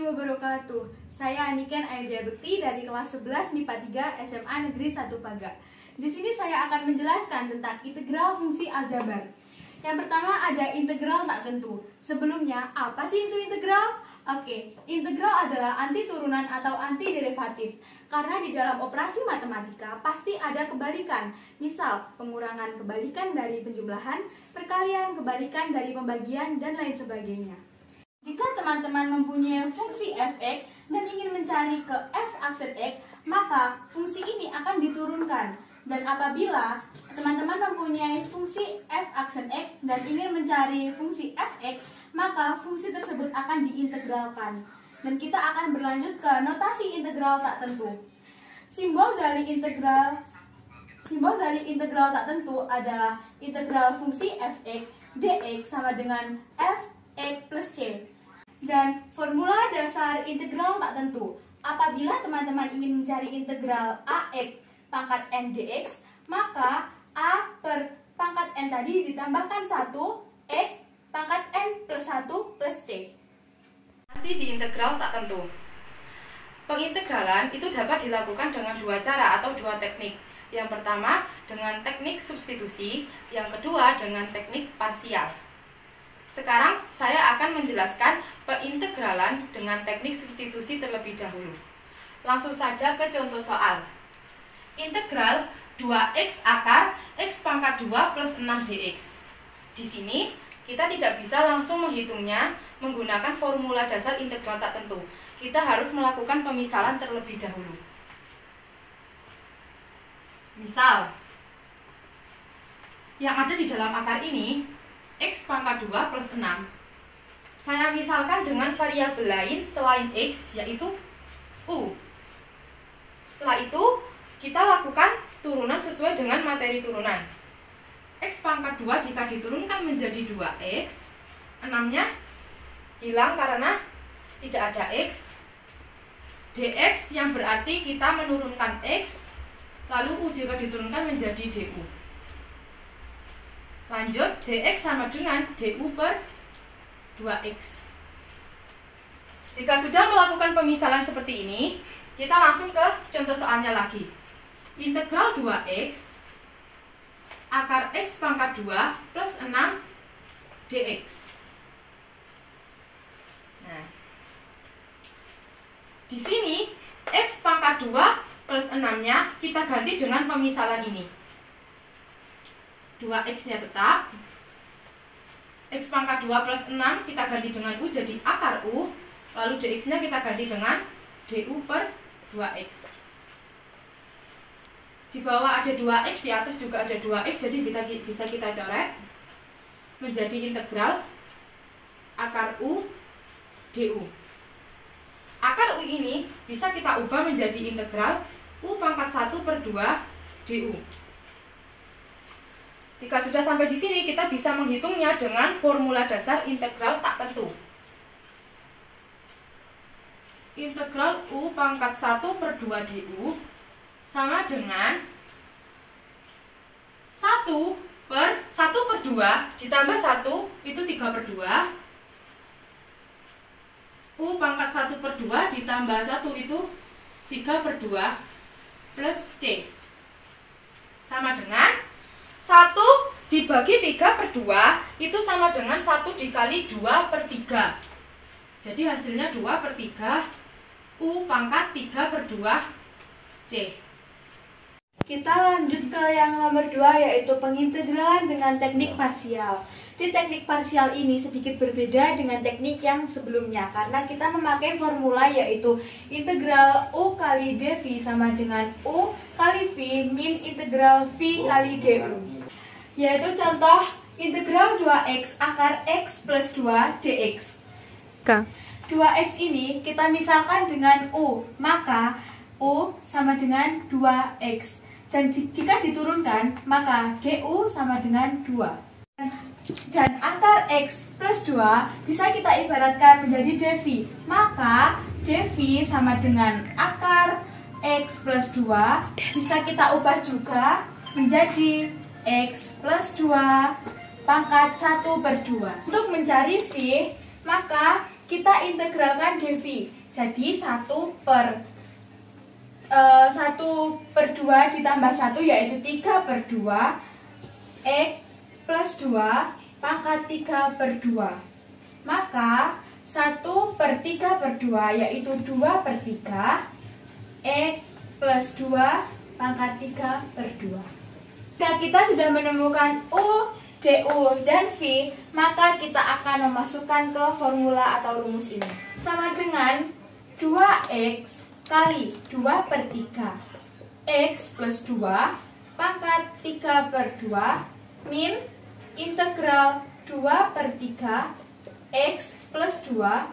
wabarakatuh. Saya Aniken Aida Bekti dari kelas 11 MIPA 3 SMA Negeri 1 Paga. Di sini saya akan menjelaskan tentang integral fungsi aljabar. Yang pertama ada integral tak tentu. Sebelumnya, apa sih itu integral? Oke, integral adalah anti turunan atau anti derivatif. Karena di dalam operasi matematika pasti ada kebalikan. Misal, pengurangan kebalikan dari penjumlahan, perkalian kebalikan dari pembagian, dan lain sebagainya. Jika teman-teman mempunyai fungsi f(x) dan ingin mencari ke f aksen x, maka fungsi ini akan diturunkan. Dan apabila teman-teman mempunyai fungsi f aksen x dan ingin mencari fungsi fx, maka fungsi tersebut akan diintegralkan. Dan kita akan berlanjut ke notasi integral tak tentu. Simbol dari integral tak tentu adalah integral fungsi fx dx sama dengan fx plus c. Dan formula dasar integral tak tentu. Apabila teman-teman ingin mencari integral ax pangkat n dx, maka a per pangkat n tadi ditambahkan 1 x pangkat n plus 1 plus c. Masih di integral tak tentu. Pengintegralan itu dapat dilakukan dengan dua cara atau dua teknik. Yang pertama dengan teknik substitusi, yang kedua dengan teknik parsial. Sekarang saya akan menjelaskan pengintegralan dengan teknik substitusi terlebih dahulu. Langsung saja ke contoh soal. Integral 2x akar x pangkat 2 plus 6 dx. Di sini kita tidak bisa langsung menghitungnya menggunakan formula dasar integral tak tentu. Kita harus melakukan pemisalan terlebih dahulu. Misal, yang ada di dalam akar ini x pangkat 2 plus 6. Saya misalkan dengan variabel lain selain x, yaitu u. Setelah itu, kita lakukan turunan sesuai dengan materi turunan. X pangkat 2 jika diturunkan menjadi 2x, 6-nya hilang karena tidak ada x. Dx yang berarti kita menurunkan x, lalu u jika diturunkan menjadi du. Lanjut, dx sama dengan du per 2x. Jika sudah melakukan pemisalan seperti ini, kita langsung ke contoh soalnya lagi. Integral 2x akar x pangkat 2 plus 6 dx. Nah, di sini x pangkat 2 plus 6-nya kita ganti dengan pemisalan ini. 2x-nya tetap, x pangkat 2 plus 6 kita ganti dengan u jadi akar u, lalu dx-nya kita ganti dengan du per 2x. Di bawah ada 2x, di atas juga ada 2x, jadi bisa kita coret menjadi integral akar u du. Akar u ini bisa kita ubah menjadi integral u pangkat 1 per 2 du. Jika sudah sampai di sini, kita bisa menghitungnya dengan formula dasar integral tak tentu. Integral u pangkat 1 per 2 du sama dengan 1 per 2 ditambah 1 itu 3 per 2. U pangkat 1 per 2 ditambah 1 itu 3 per 2 plus c. Sama dengan 1 dibagi 3 per 2 itu sama dengan 1 dikali 2 per 3. Jadi hasilnya 2 per 3 U pangkat 3 per 2 C. Kita lanjut ke yang nomor 2, yaitu pengintegralan dengan teknik parsial. Di teknik parsial ini sedikit berbeda dengan teknik yang sebelumnya, karena kita memakai formula yaitu integral U kali dv sama dengan U kali V min integral V kali du. Yaitu contoh integral 2x akar x plus 2 dx. 2x ini kita misalkan dengan u, maka u sama dengan 2x. Dan jika diturunkan, maka du sama dengan 2. Dan akar x plus 2 bisa kita ibaratkan menjadi dv. Maka dv sama dengan akar x plus 2 bisa kita ubah juga menjadi x plus 2 pangkat 1 per 2. Untuk mencari V, maka kita integralkan dv. Jadi 1 per 2 ditambah 1 yaitu 3/2 X plus 2 pangkat 3/2. Maka 1/3/2 yaitu 2/3 X plus 2 pangkat 3/2. Jika kita sudah menemukan U, DU, dan V, maka kita akan memasukkan ke formula atau rumus ini. Sama dengan 2X kali 2/3 X plus 2 pangkat 3/2 min integral 2/3 X plus 2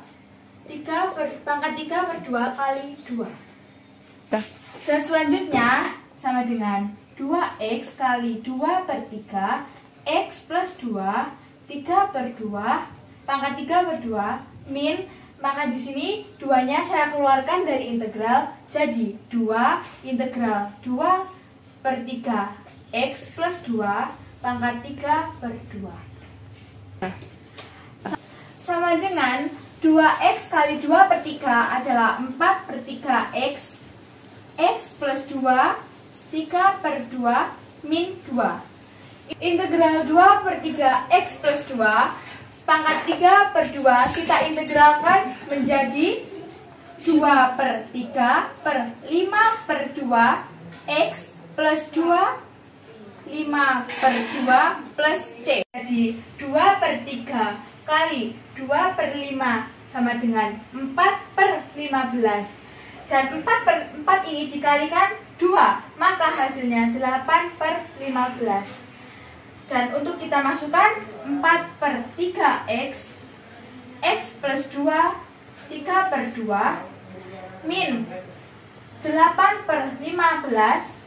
pangkat 3/2 kali 2. Dan selanjutnya sama dengan 2X kali 2/3 X plus 2 3/2 pangkat 3/2 min, maka di sini 2-nya saya keluarkan dari integral, jadi 2 integral 2/3 X plus 2 pangkat 3/2 sama dengan 2X kali 2/3 adalah 4/3 X plus 2 3/2 min 2. Integral 2/3 X plus 2 pangkat 3/2 kita integralkan menjadi 2/3 per 5/2 X plus 2 5/2 plus C. Jadi 2/3 kali 2/5 sama dengan 4/15. Dan 4/4 ini dikalikan 2, maka hasilnya 8/15. Dan untuk kita masukkan 4/3 X plus 2 3/2 min 8/15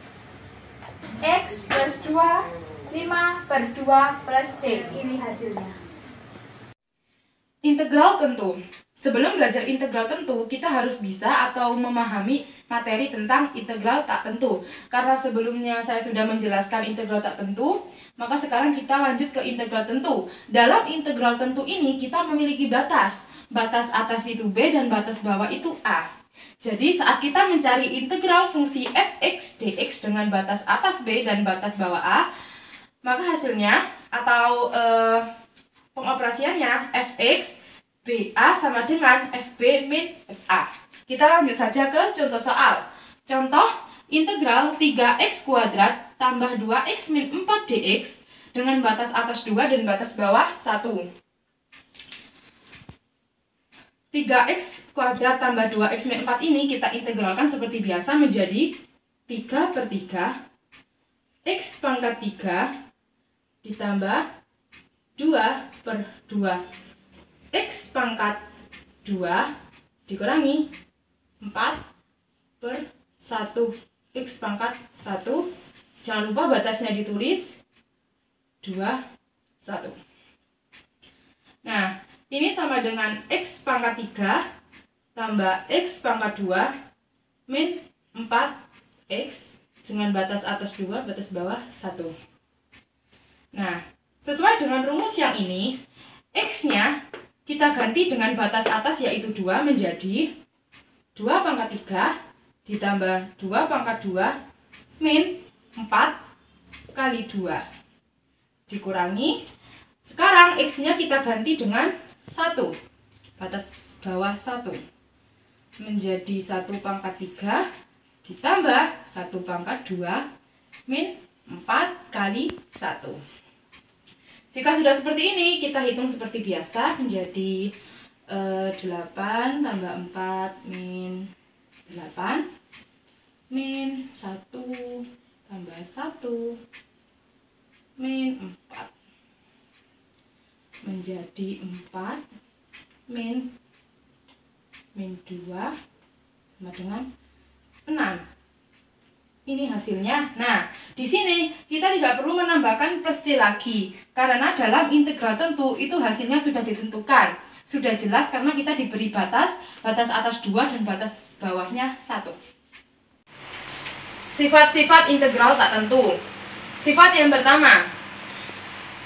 X plus 2 5/2 plus C. Ini hasilnya. Integral tentu. Sebelum belajar integral tentu, kita harus bisa atau memahami materi tentang integral tak tentu. Karena sebelumnya saya sudah menjelaskan integral tak tentu, maka sekarang kita lanjut ke integral tentu. Dalam integral tentu ini kita memiliki batas. Batas atas itu B dan batas bawah itu A. Jadi saat kita mencari integral fungsi fx dx dengan batas atas B dan batas bawah A, maka hasilnya atau pengoperasiannya fx BA sama dengan FB min FA. Kita lanjut saja ke contoh soal. Contoh, integral 3x kuadrat tambah 2x min 4 dx dengan batas atas 2 dan batas bawah 1. 3x kuadrat tambah 2x min 4 ini kita integralkan seperti biasa menjadi 3/3 x pangkat 3 ditambah 2/2 X pangkat 2 dikurangi 4/1 X pangkat 1. Jangan lupa batasnya ditulis 2/1. Nah, ini sama dengan X pangkat 3 tambah X pangkat 2 min 4X dengan batas atas 2, batas bawah 1. Nah, sesuai dengan rumus yang ini, X-nya kita ganti dengan batas atas yaitu 2 menjadi 2/3 ditambah 2/2 min 4 kali 2 dikurangi. Sekarang X-nya kita ganti dengan 1, batas bawah 1 menjadi 1/3 ditambah 1/2 min 4 kali 1. Jika sudah seperti ini, kita hitung seperti biasa menjadi 8 tambah 4 min 8 min 1 tambah 1 min 4 menjadi 4 min 2 sama dengan 6. Ini hasilnya. Nah, di sini kita tidak perlu menambahkan plus C lagi. Karena dalam integral tentu itu hasilnya sudah ditentukan. Sudah jelas karena kita diberi batas atas 2 dan batas bawahnya 1. Sifat-sifat integral tak tentu. Sifat yang pertama,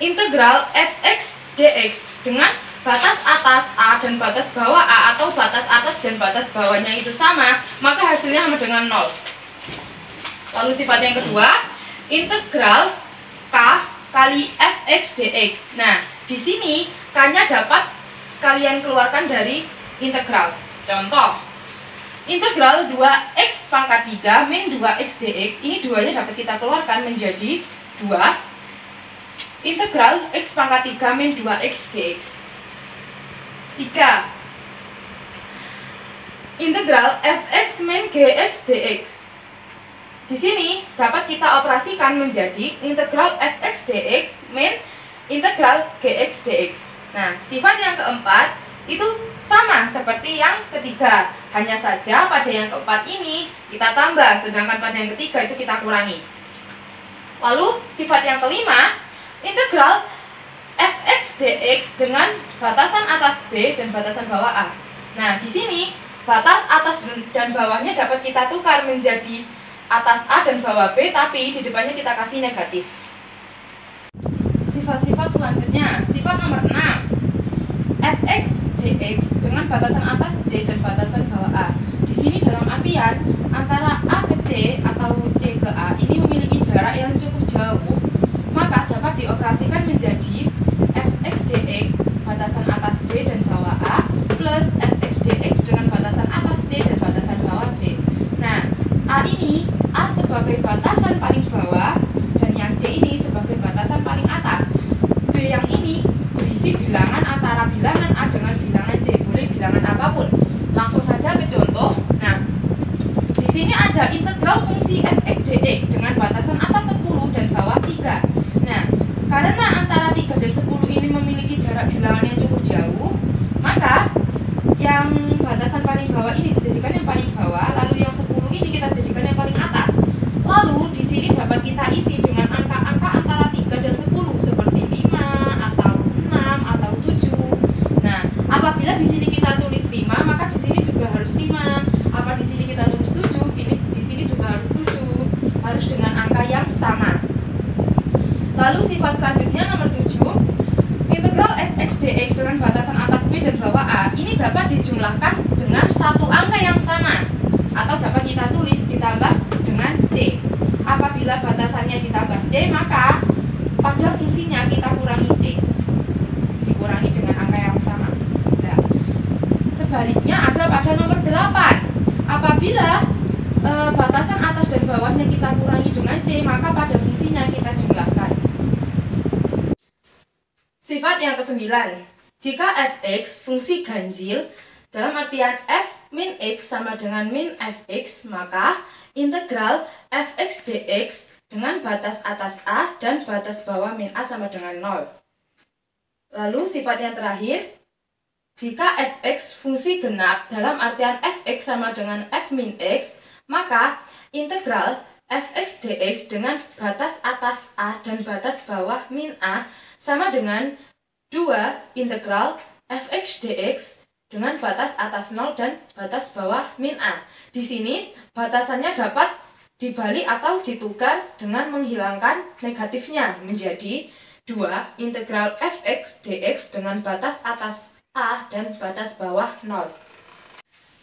integral fx dx dengan batas atas A dan batas bawah A atau batas atas dan batas bawahnya itu sama, maka hasilnya sama dengan 0. Lalu sifat yang kedua, integral K kali fx dx. Nah, di sini K-nya dapat kalian keluarkan dari integral. Contoh, integral 2x pangkat 3 min 2x dx, ini duanya dapat kita keluarkan menjadi 2 integral x pangkat 3 min 2x dx. 3 integral fx min gx dx. Di sini dapat kita operasikan menjadi integral fx dx min integral gx dx. Nah, sifat yang keempat itu sama seperti yang ketiga, hanya saja pada yang keempat ini kita tambah, sedangkan pada yang ketiga itu kita kurangi. Lalu sifat yang kelima, integral fx dx dengan batasan atas b dan batasan bawah a. Nah, di sini batas atas dan bawahnya dapat kita tukar menjadi atas a dan bawah b, tapi di depannya kita kasih negatif. Sifat-sifat selanjutnya, sifat nomor 6, fx dx dengan batasan atas c dan batasan bawah a. Di sini dalam artian antara a ke c atau c ke a ini memiliki jarak yang cukup jauh, maka dapat dioperasikan menjadi fx dx batasan atas b dan bawah a plus fx dx dengan batasan atas c dan batasan bawah b. Nah, a ini a sebagai batasan paling bawah dan yang c ini sebagai batasan paling atas. B yang ini berisi bilangan antara bilangan A dengan bilangan C, boleh bilangan apapun. Langsung saja ke contoh. Nah, di sini ada integral fungsi fx dx dengan batasan atas 10 dan bawah 3. Nah, karena antara 3 dan 10 ini memiliki jarak bilangan yang cukup jauh, maka yang batasan paling bawah ini dijadikan yang paling bawah, lalu yang 10 ini kita jadikan yang paling atas. Lalu di sini dapat kita isi dengan angka-angka antara 3 dan 10 seperti 5 atau 6 atau 7. Nah, apabila di sini kita tulis 5, maka di sini juga harus 5. Apa di sini kita tulis 7, ini di sini juga harus 7. Harus dengan angka yang sama. Lalu sifat selanjutnya nomor 7, integral fx dx dengan batasan atas b dan bawah a ini dapat dijumlahkan dengan satu angka yang sama atau dapat kita tulis ditambah dengan c. Apabila batasannya ditambah c, maka pada fungsinya kita kurangi c, dikurangi dengan angka yang sama. Nah, sebaliknya ada pada nomor 8. Apabila batasan atas dan bawahnya kita kurangi dengan c, maka pada fungsinya kita jumlahkan. Sifat yang ke-9, jika fx fungsi ganjil dalam artian f min x sama dengan min fx, maka integral fx dx dengan batas atas a dan batas bawah min a sama dengan 0. Lalu sifat yang terakhir, jika fx fungsi genap dalam artian fx sama dengan f min x, maka integral fx dx dengan batas atas a dan batas bawah min a sama dengan 2 integral fx dx dengan batas atas 0 dan batas bawah min a. Di sini batasannya dapat dibalik atau ditukar dengan menghilangkan negatifnya menjadi 2 integral fx dx dengan batas atas a dan batas bawah 0.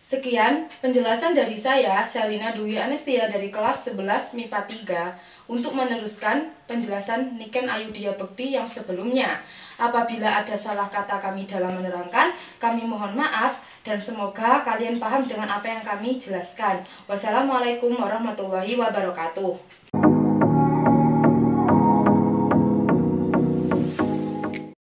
Sekian penjelasan dari saya, Selina Dwi Anestia dari kelas 11 MIPA 3, untuk meneruskan penjelasan Niken Ayudhya Bekti yang sebelumnya. Apabila ada salah kata kami dalam menerangkan, kami mohon maaf dan semoga kalian paham dengan apa yang kami jelaskan. Wassalamualaikum warahmatullahi wabarakatuh.